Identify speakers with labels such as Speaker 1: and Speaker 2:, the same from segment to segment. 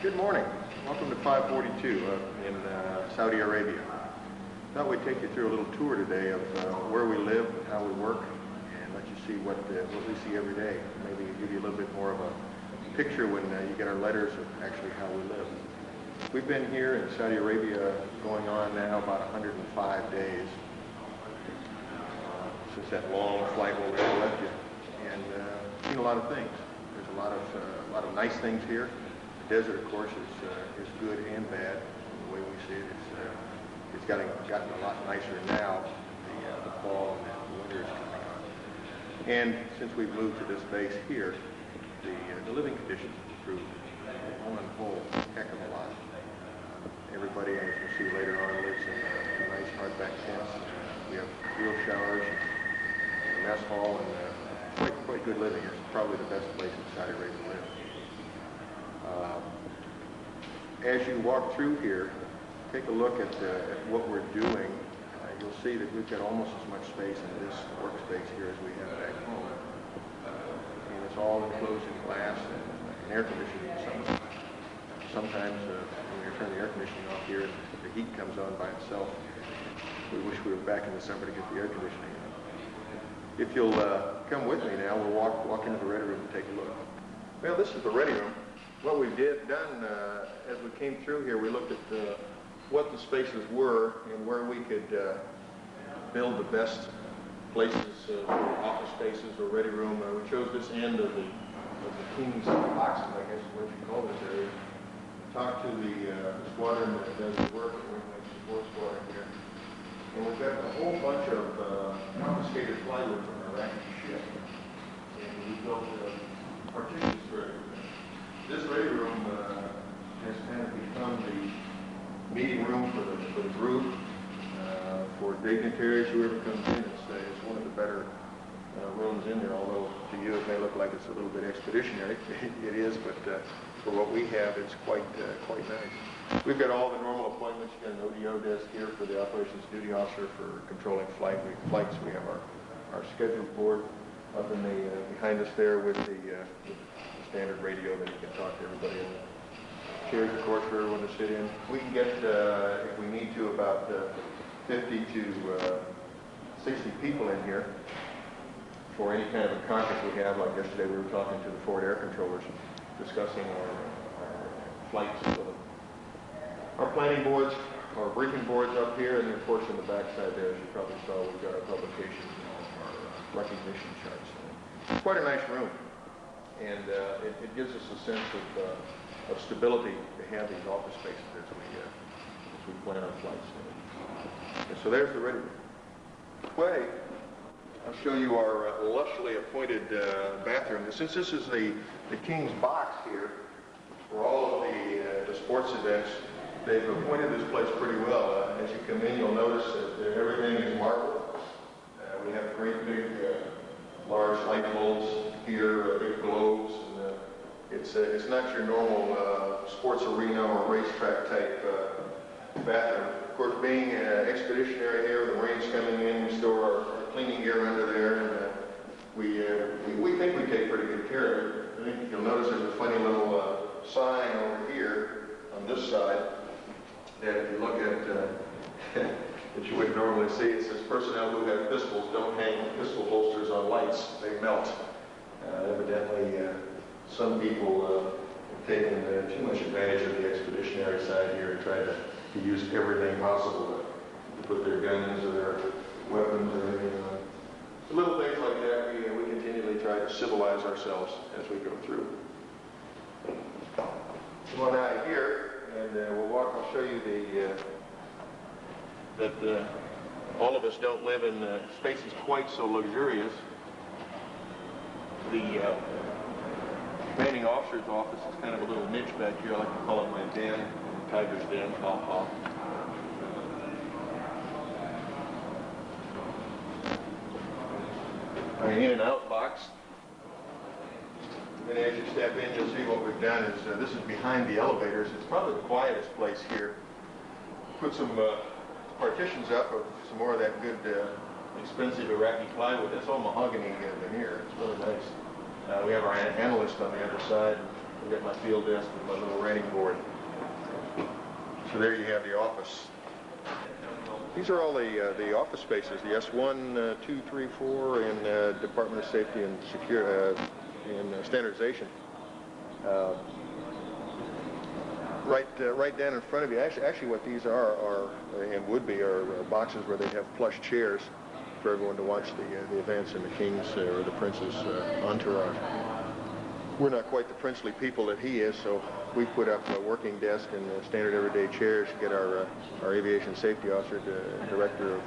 Speaker 1: Good morning. Welcome to 542 in Saudi Arabia. Thought we'd take you through a little tour today of where we live, how we work, and let you see what we see every day. Maybe give you a little bit more of a picture when you get our letters of actually how we live. We've been here in Saudi Arabia going on now about 105 days since that long flight where we left you, and seen a lot of things. There's a lot of nice things here. The desert, of course, is good and bad. The way we see it, it's gotten a lot nicer now. The fall and the winter is coming on. And since we've moved to this base here, the living conditions have improved on the whole heck of a lot. Everybody, as you'll see later on, lives in nice hardback tents. We have real showers and a mess hall, and quite good living. It's probably the best place in Saudi Arabia to live. As you walk through here, take a look at what we're doing. You'll see that we've got almost as much space in this workspace here as we have back home. And it's all enclosed in glass and air conditioning. Sometimes when we turn the air conditioning off here, the heat comes on by itself. We wish we were back in the summer to get the air conditioning on. If you'll come with me now, we'll walk into the ready room and take a look. Well, this is the ready room. What we done as we came through here, we looked at what the spaces were and where we could build the best places for office spaces or ready room. We chose this end of the King's boxes, I guess is what you call this area. Talked to the squadron that does the work, the support squadron here. And we've got a whole bunch of confiscated plywood from our Iraqi ship. And we built partitions for everything. This ready room has kind of become the meeting room for the group, for dignitaries, whoever comes in. It's one of the better rooms in there, although to you it may look like it's a little bit expeditionary. It is, but for what we have, it's quite nice. We've got all the normal appointments. You've got an ODO desk here for the operations duty officer for controlling flights. We have our schedule board up in the behind us there with the standard radio that you can talk to everybody in. Chairs, of course, for everyone to sit in. We can get, if we need to, about 50 to 60 people in here for any kind of a conference we have. Like yesterday, we were talking to the forward air controllers, discussing our flights. Our planning boards, our briefing boards up here, and then, of course, on the back side there, as you probably saw, we've got our publications and our recognition charts. It's quite a nice room. And it gives us a sense of stability to have these office spaces as we plan our flights. And so there's the ready room. Way, I'll show you our lushly appointed bathroom. Since this is the King's box here for all of the sports events, they've appointed this place pretty well. As you come in, you'll notice that everything is marble. We have great big large light bulbs here, big globes, and it's not your normal sports arena or racetrack type bathroom. Of course, being expeditionary here, the Marines coming in, we store our cleaning gear under there, and we think we take pretty good care of it. I think you'll notice there's a funny little sign over here on this side that if you look at that you wouldn't normally see. It says personnel who have pistols don't hang pistol holsters on lights, they melt. Evidently, some people have taken too much advantage of the expeditionary side here and tried to use everything possible to put their guns or their weapons or anything on. So little things like that, we continually try to civilize ourselves as we go through. Come on out of here, and we'll walk. I'll show you that all of us don't live in spaces quite so luxurious. The commanding officer's office is kind of a little niche back here. I like to call it my den, tiger's den, ha. Our in and out box. And as you step in, you'll see what we've done is this is behind the elevators. It's probably the quietest place here. Put some partitions up of some more of that good expensive Iraqi plywood. That's all mahogany veneer. It's really nice. We have our analyst on the other side. I've got my field desk with my little writing board. So there you have the office. These are all the office spaces, the S1, 2, 3, 4, and Department of Safety and Standardization. Right down in front of you. Actually, what these are and would be are boxes where they have plush chairs for everyone to watch the events in the King's or the Prince's entourage. We're not quite the princely people that he is, so we put up a working desk and standard everyday chairs to get our aviation safety officer, director of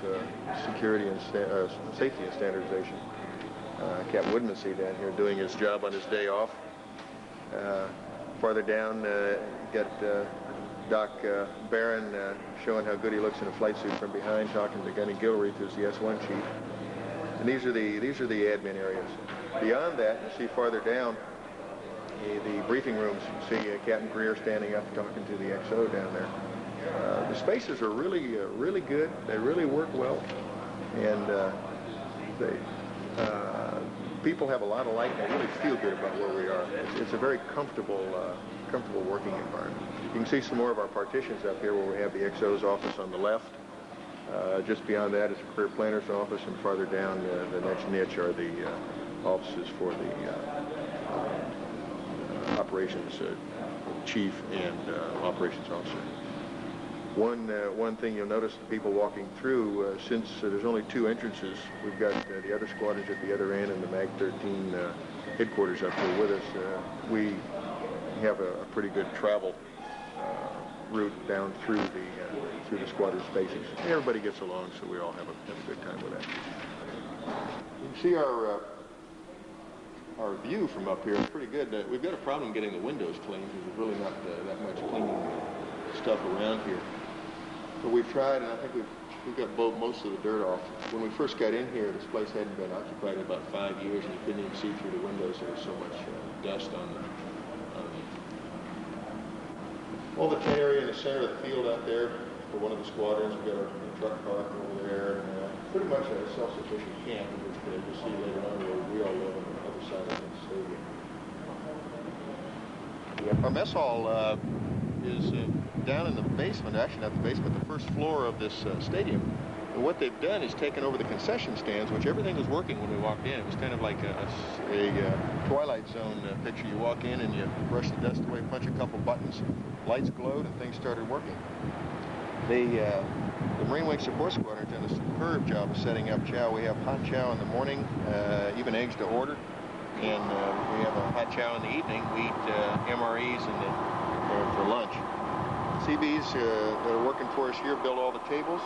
Speaker 1: security and safety and standardization, Capt down here doing his job on his day off. Farther down, got Doc Barron showing how good he looks in a flight suit from behind, talking to Gunny Gilreath, who's the S1 chief. And these are the admin areas. Beyond that, you see farther down the briefing rooms. You see Captain Greer standing up talking to the XO down there. The spaces are really good. They really work well, and people have a lot of light. They really feel good about where we are. It's a very comfortable working environment. You can see some more of our partitions up here where we have the XO's office on the left. Just beyond that is a career planner's office, and farther down the next niche are the offices for the operations chief and operations officer. One thing you'll notice, the people walking through, since there's only 2 entrances, we've got the other squadrons at the other end and the MAG 13 headquarters up here with us. We have a pretty good travel route down through the squadron spaces. Everybody gets along, so we all have a good time with that. You can see our view from up here is pretty good. We've got a problem getting the windows cleaned because there's really not that much cleaning stuff around here. But we've tried, and I think we've got most of the dirt off. When we first got in here, this place hadn't been occupied in about 5 years, and you couldn't even see through the windows. There was so much dust on them. All the tent area in the center of the field out there for one of the squadrons. We've got our truck park over there, and pretty much a self-sufficient camp, which you'll see later on where we all live on the other side of the stadium. Yeah. Our mess hall is down in the basement, actually not the basement, the first floor of this stadium. And what they've done is taken over the concession stands, which everything was working when we walked in. It was kind of like a Twilight Zone picture. You walk in and you brush the dust away, punch a couple buttons, lights glowed, and things started working. The Marine Wing Support Squadron has done a superb job of setting up chow. We have hot chow in the morning, even eggs to order, and we have a hot chow in the evening. We eat MREs for lunch. CBs that are working for us here build all the tables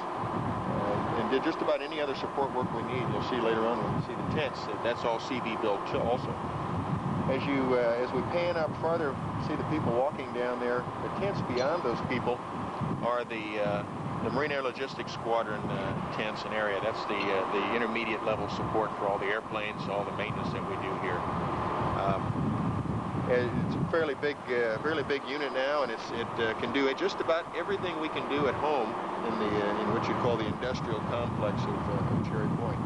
Speaker 1: and did just about any other support work we need. You'll see later on when you see the tents, that's all CB built also. As we pan up farther, see the people walking down there. The tents beyond those people are the Marine Air Logistics Squadron tents and area. That's the intermediate level support for all the airplanes, all the maintenance that we do here. It's a fairly big unit now, and it can do just about everything we can do at home in what you call the industrial complex of Cherry Point.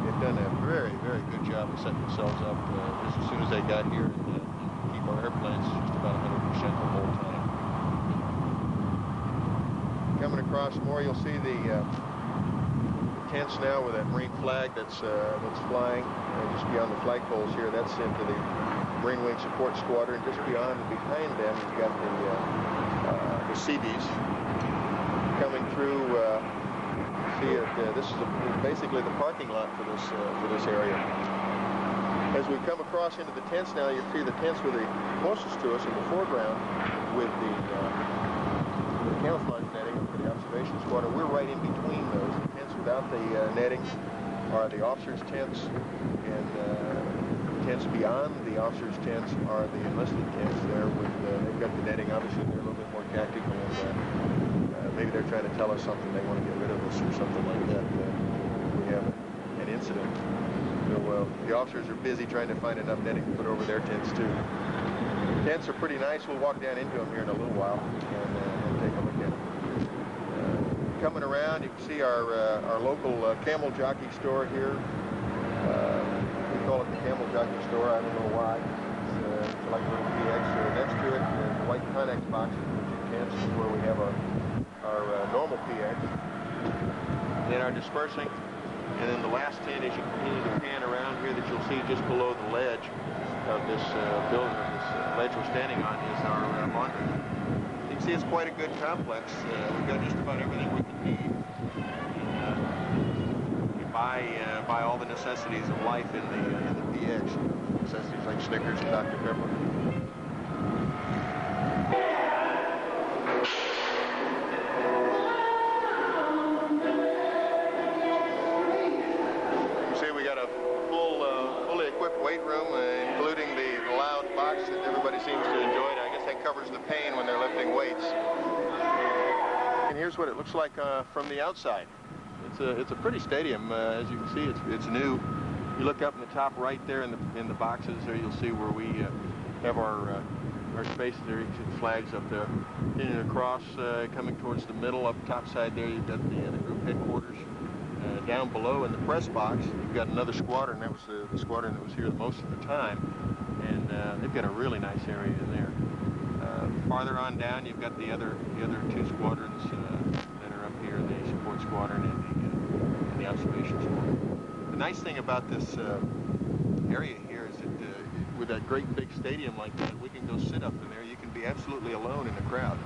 Speaker 1: They've done a very good job of setting themselves up just as soon as they got here and keep our airplanes just about 100% the whole time. Coming across more, you'll see the tents now with that Marine flag that's flying just beyond the flagpoles here. That's into the Marine Wing Support Squadron. Just beyond and behind them, you've got the CBs coming through. See it. This is basically the parking lot for this area. As we come across into the tents now, you see the tents were the closest to us in the foreground with the camouflage netting for the observation squadron. We're right in between those. The tents without the netting are the officers' tents, and tents beyond the officers' tents are the enlisted tents there. They've got the netting. Obviously, they're a little bit more tactical, and maybe they're trying to tell us something. They want to get rid of us or something like that. We have an incident. So the officers are busy trying to find enough netting to put over their tents too. The tents are pretty nice. We'll walk down into them here in a little while and take a look at them. Coming around, you can see our local camel jockey store here. We call it the Camel Jockey Store. I don't know why. like a little PX. Next to it, the white Connex boxes, which are tents, is where we have our normal PX. Then our dispersing. And then the last tent, as you continue to pan around here, that you'll see just below the ledge of this building, of this ledge we're standing on, is our laundry. You can see it's quite a good complex. We've got just about everything we can need. You buy all the necessities of life in the PX. Necessities like Snickers and Dr. Pepper. Weight room, including the loud box that everybody seems to enjoy. I guess that covers the pain when they're lifting weights. And here's what it looks like from the outside. It's a pretty stadium. As you can see, it's new. You look up in the top right there in the boxes there, you'll see where we have our spaces there. You can see the flags up there. Continuing across, coming towards the middle, up top side there, you've got the group headquarters. Down below in the press box, you've got another squadron. That was the squadron that was here most of the time, and they've got a really nice area in there. Farther on down, you've got the other two squadrons that are up here: the support squadron and the observation squadron. The nice thing about this area here is that with that great big stadium like that, we can go sit up in there. You can be absolutely alone in the crowd.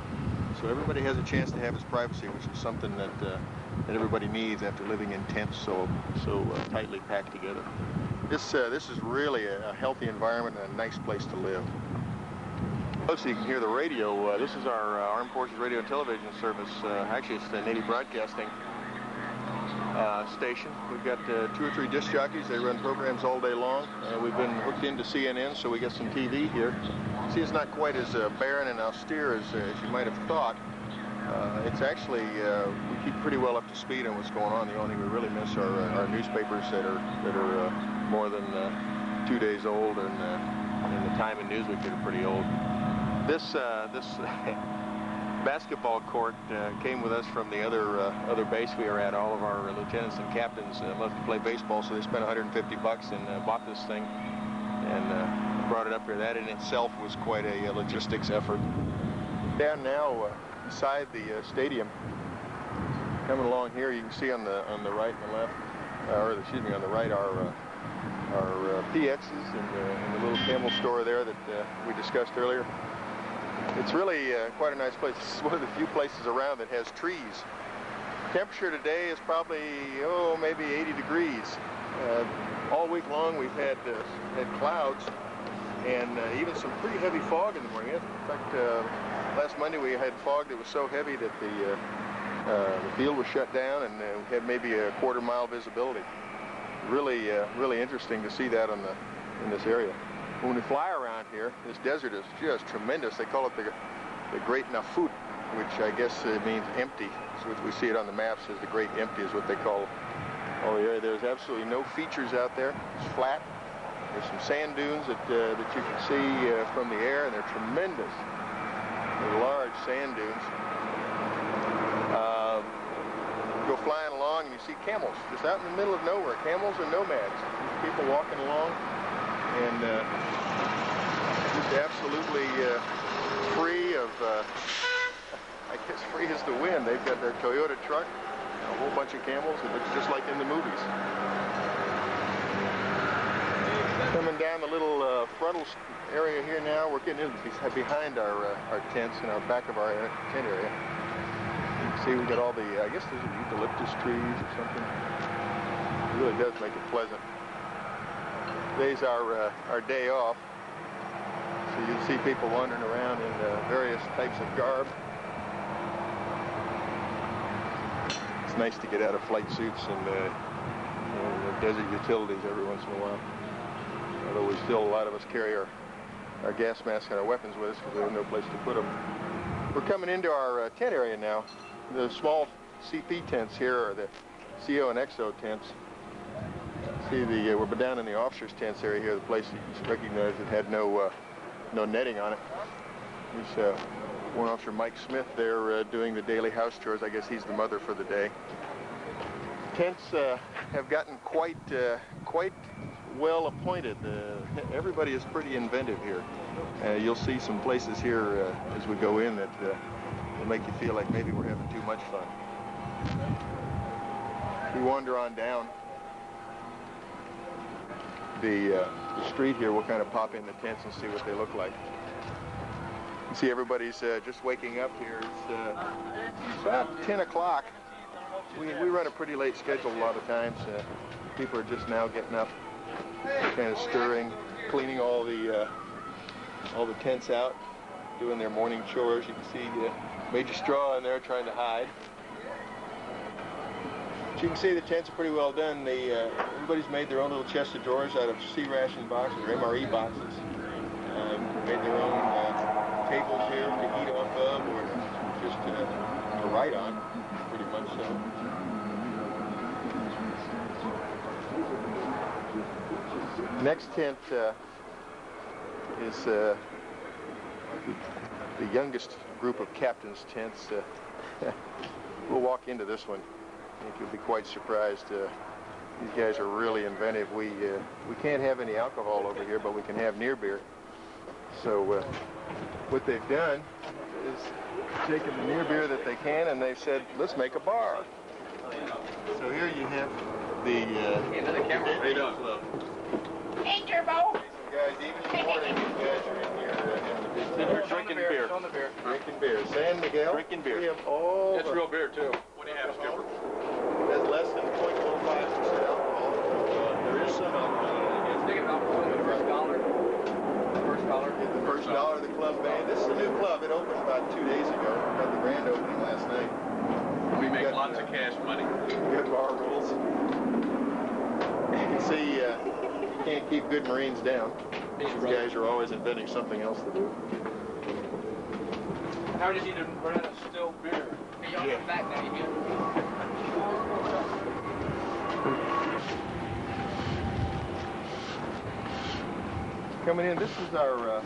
Speaker 1: So everybody has a chance to have his privacy, which is something that everybody needs after living in tents so tightly packed together. This is really a healthy environment and a nice place to live. So you can hear the radio. This is our Armed Forces Radio and Television Service. Actually, it's the Navy Broadcasting station. We've got 2 or 3 disc jockeys. They run programs all day long. We've been hooked into CNN, so we got some TV here. See, it's not quite as barren and austere as you might have thought. It's actually, we keep pretty well up to speed on what's going on. The only thing we really miss are our newspapers that are more than 2 days old, and the Time and Newsweek that are pretty old. This basketball court came with us from the other base we were at. All of our lieutenants and captains love to play baseball, so they spent $150 and bought this thing and brought it up here. That in itself was quite a logistics effort. Down now inside the stadium, coming along here, you can see on the right and the left, or excuse me, on the right, our PXs and the little camel store there that we discussed earlier. It's really quite a nice place. This is one of the few places around that has trees. Temperature today is probably, maybe 80 degrees. All week long we've had clouds and even some pretty heavy fog in the morning. In fact, last Monday we had fog that was so heavy that the field was shut down, and we had maybe a quarter-mile visibility. Really interesting to see that in this area. When we fly around here, this desert is just tremendous. They call it the Great Nafut, which I guess means empty. So we see it on the maps as the Great Empty is what they call all the area. There's absolutely no features out there. It's flat. There's some sand dunes that you can see from the air, and they're tremendous. They're large sand dunes. You go flying along and you see camels just out in the middle of nowhere. Camels are nomads. People walking along and just absolutely free of, I guess free as the wind. They've got their Toyota truck, a whole bunch of camels. It looks just like in the movies. Coming down the little frontal area here now, we're getting in behind our tents and our back of our tent area. You can see we've got all the, I guess those are eucalyptus trees or something. It really does make it pleasant. Today's our day off, so you'll see people wandering around in various types of garb. It's nice to get out of flight suits and desert utilities every once in a while. Although we still, a lot of us carry our gas masks and our weapons with us because we have no place to put them. We're coming into our tent area now. The small CP tents here are the CO and XO tents. See, we're down in the officers' tents area here, the place you recognize that had no netting on it. There's Warrant Officer Mike Smith there doing the daily house chores. I guess he's the mother for the day. Tents have gotten quite well appointed. Everybody is pretty inventive here. You'll see some places here as we go in that will make you feel like maybe we're having too much fun. We wander on down the street here. We'll kind of pop in the tents and see what they look like. You see everybody's just waking up here. It's about 10 o'clock. We run a pretty late schedule a lot of times. People are just now getting up, kind of stirring, cleaning all the tents out, doing their morning chores. You can see Major Straw in there trying to hide. But you can see the tents are pretty well done. Everybody's made their own little chest of drawers out of C ration boxes or MRE boxes. Made their own tables here to eat off of, or just to write on, pretty much so. Next tent is the youngest group of captains' tents. We'll walk into this one. I think you'll be quite surprised. These guys are really inventive. We can't have any alcohol over here, but we can have near beer. So what they've done is taken the near beer that they can, and they've said, let's make a bar. So here you have the club.
Speaker 2: Hey, Turbo!
Speaker 1: Guys, even morning, these guys are in here in the
Speaker 3: drinking beer.
Speaker 1: Drinking beer. San Miguel?
Speaker 3: Drinking beer.
Speaker 1: We have all
Speaker 3: It's real beer, too. What do you have, Skipper?
Speaker 1: That's less than 0.15% alcohol. There is some alcohol.
Speaker 3: Think about the first dollar.
Speaker 1: The first dollar of the club band. This is a new club. It opened about 2 days ago. We had the grand opening last night.
Speaker 3: We make lots of cash money.
Speaker 1: Good bar rules. You can see you can't keep good Marines down. These guys are always inventing something else to do.
Speaker 3: Now we just need to run out of still beer.
Speaker 2: Hey, y'all get back now, you hear?
Speaker 1: Coming in, this is our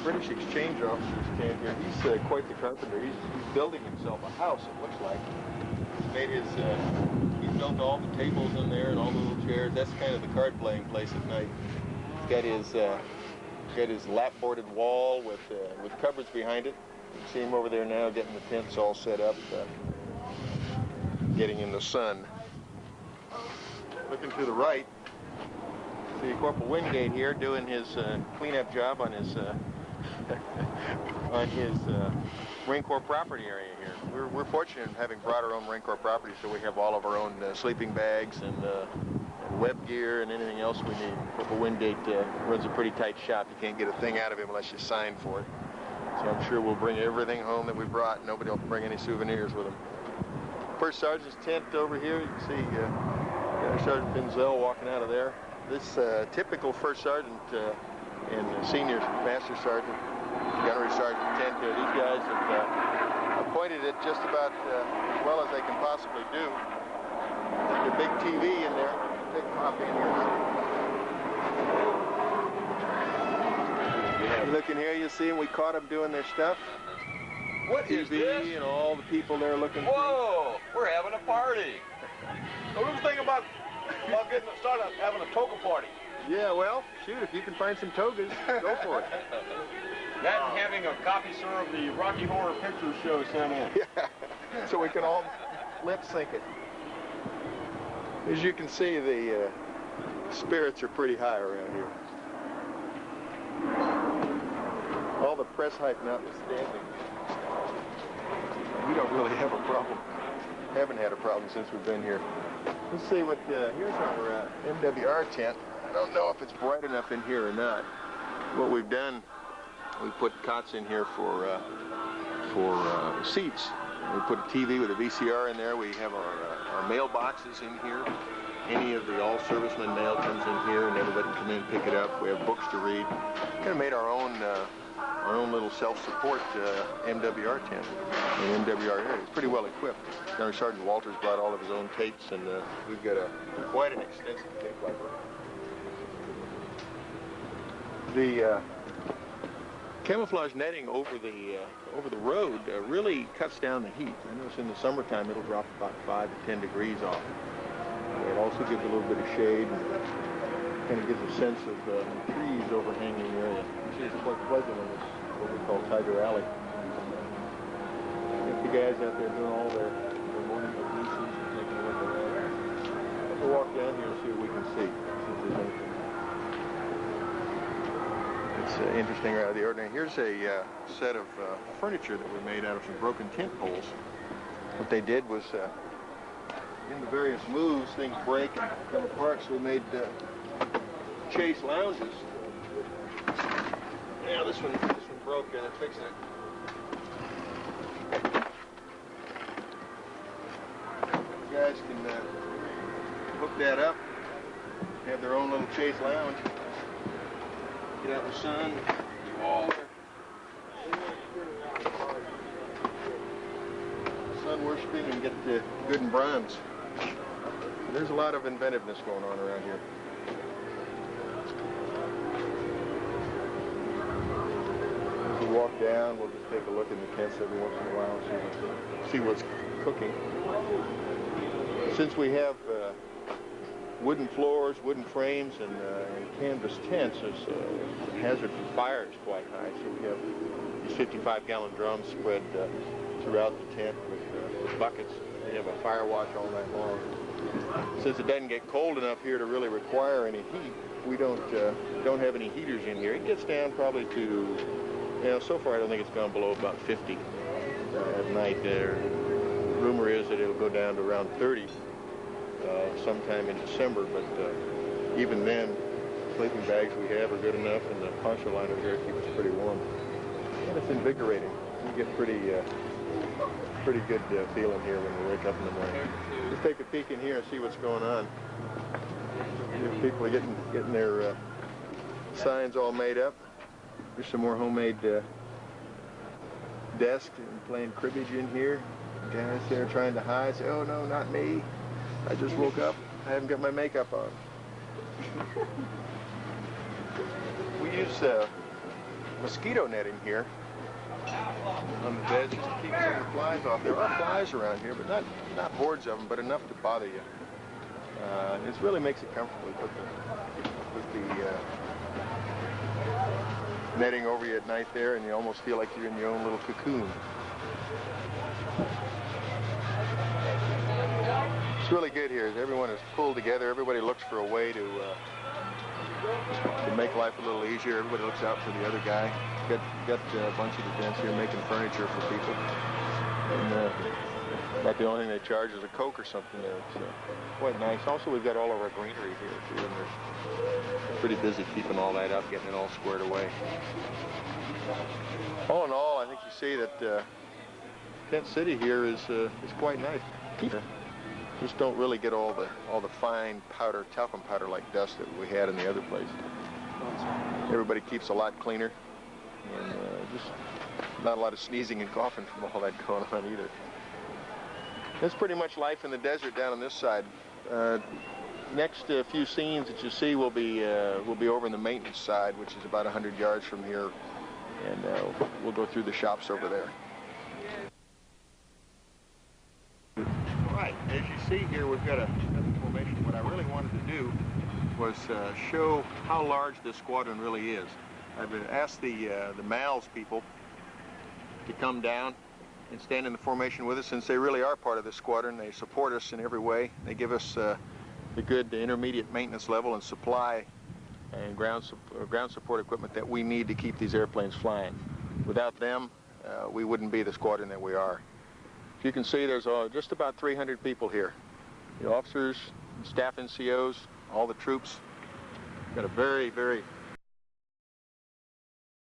Speaker 1: British exchange officer's tent here. He's quite the carpenter. He's building himself a house, it looks like. He's made his, he's built all the tables in there and all the little chairs. That's kind of the card playing place at night. He's got his lap-boarded wall with cupboards behind it. You can see him over there now getting the tents all set up, getting in the sun. Looking to the right, see Corporal Wingate here doing his cleanup job on his Marine Corps property area here. We're fortunate in having brought our own Marine Corps property, so we have all of our own sleeping bags and web gear and anything else we need. Corporal Wingate runs a pretty tight shop. You can't get a thing out of him unless you sign for it. So I'm sure we'll bring everything home that we brought. Nobody will bring any souvenirs with them. First Sergeant's tent over here. You can see Sergeant Benzel walking out of there. This typical First Sergeant and Senior Master Sergeant, Gunnery Sergeant tent here. These guys have appointed it just about as well as they can possibly do. There's a big TV in there. Big pop in here. You look in here, you see them. We caught them doing their stuff.
Speaker 3: What
Speaker 1: TV
Speaker 3: is this?
Speaker 1: and all the people there looking.
Speaker 3: Whoa! We're having a party. So what do you think about getting started having a toga party?
Speaker 1: Yeah, well, shoot, if you can find some togas, go for it.
Speaker 3: That and having a copy, sir, of the Rocky Horror Picture Show sent in.
Speaker 1: Yeah, so we can all lip sync it. As you can see, the spirits are pretty high around here. All the press hype notwithstanding, we don't really have a problem. Haven't had a problem since we've been here. Let's see what, here's our MWR tent. I don't know if it's bright enough in here or not. What we've done, we put cots in here for seats. We put a TV with a VCR in there. We have our mail boxes in here. Any of the all-servicemen mail comes in here, and everybody can come in and pick it up. We have books to read. Kind of made our own little self-support MWR tent in MWR area. It's pretty well equipped. Gunnery Sergeant Walters brought all of his own tapes, and we've got quite an extensive tape library. The camouflage netting over the road really cuts down the heat. I notice in the summertime it'll drop about 5 to 10 degrees off. It also gives a little bit of shade. Kind of gives a sense of trees overhanging the area. It's quite pleasant in this, what we call Tiger Alley. I think the guys out there doing all their morning ablutions and taking a look around. We'll walk down here and see what we can see. See if there's anything. It's interesting out of the ordinary. Here's a set of furniture that were made out of some broken tent poles. What they did was, in the various moves, things break and come apart, so we made chase lounges. Yeah, this one broke and they're fixing it. You guys can hook that up, have their own little chase lounge. Get out in the sun, sun worshiping, and get good and bronze. There's a lot of inventiveness going on around here. As we walk down, we'll just take a look in the tents every once in a while and see what's cooking. Since we have wooden floors, wooden frames, and canvas tents, the hazard for fire is quite high. So we have these 55-gallon drums spread throughout the tent with buckets. We have a fire watch all night long. Since it doesn't get cold enough here to really require any heat, we don't have any heaters in here. It gets down probably to, so far I don't think it's gone below about 50 at night. Rumor is that it'll go down to around 30 sometime in December, but even then, sleeping bags we have are good enough, and the poncho liner here keeps us pretty warm. And it's invigorating. We get pretty good feeling here when we wake up in the morning. Just take a peek in here and see what's going on. People are getting their signs all made up. There's some more homemade desks and playing cribbage in here. Guys there trying to hide. Say, "Oh no, not me. I just woke up. I haven't got my makeup on." We use mosquito netting here on the beds just to keep some of the flies off. There are flies around here, but not hordes of them, but enough to bother you. It really makes it comfortable. Put the netting over you at night there, and you almost feel like you're in your own little cocoon. It's really good here. Everyone is pulled together. Everybody looks for a way to make life a little easier. Everybody looks out for the other guy. Got a bunch of the gents here making furniture for people. And about the only thing they charge is a Coke or something there. It's quite nice. Also, we've got all of our greenery here too, and they're pretty busy keeping all that up, getting it all squared away. All in all, I think you see that Tent City here is quite nice. Just don't really get all the fine powder, talcum powder like dust that we had in the other place. Everybody keeps a lot cleaner, and just not a lot of sneezing and coughing from all that going on either. That's pretty much life in the desert down on this side. Next few scenes that you see will be over in the maintenance side, which is about 100 yards from here, and we'll go through the shops over there. Right, as you see here, we've got a formation. What I really wanted to do was show how large this squadron really is. I've asked the MALS people to come down and stand in the formation with us, since they really are part of this squadron. They support us in every way. They give us the good intermediate maintenance level and supply and ground support equipment that we need to keep these airplanes flying. Without them, we wouldn't be the squadron that we are. As you can see, there's just about 300 people here. The officers, staff NCOs, all the troops. Got a very, very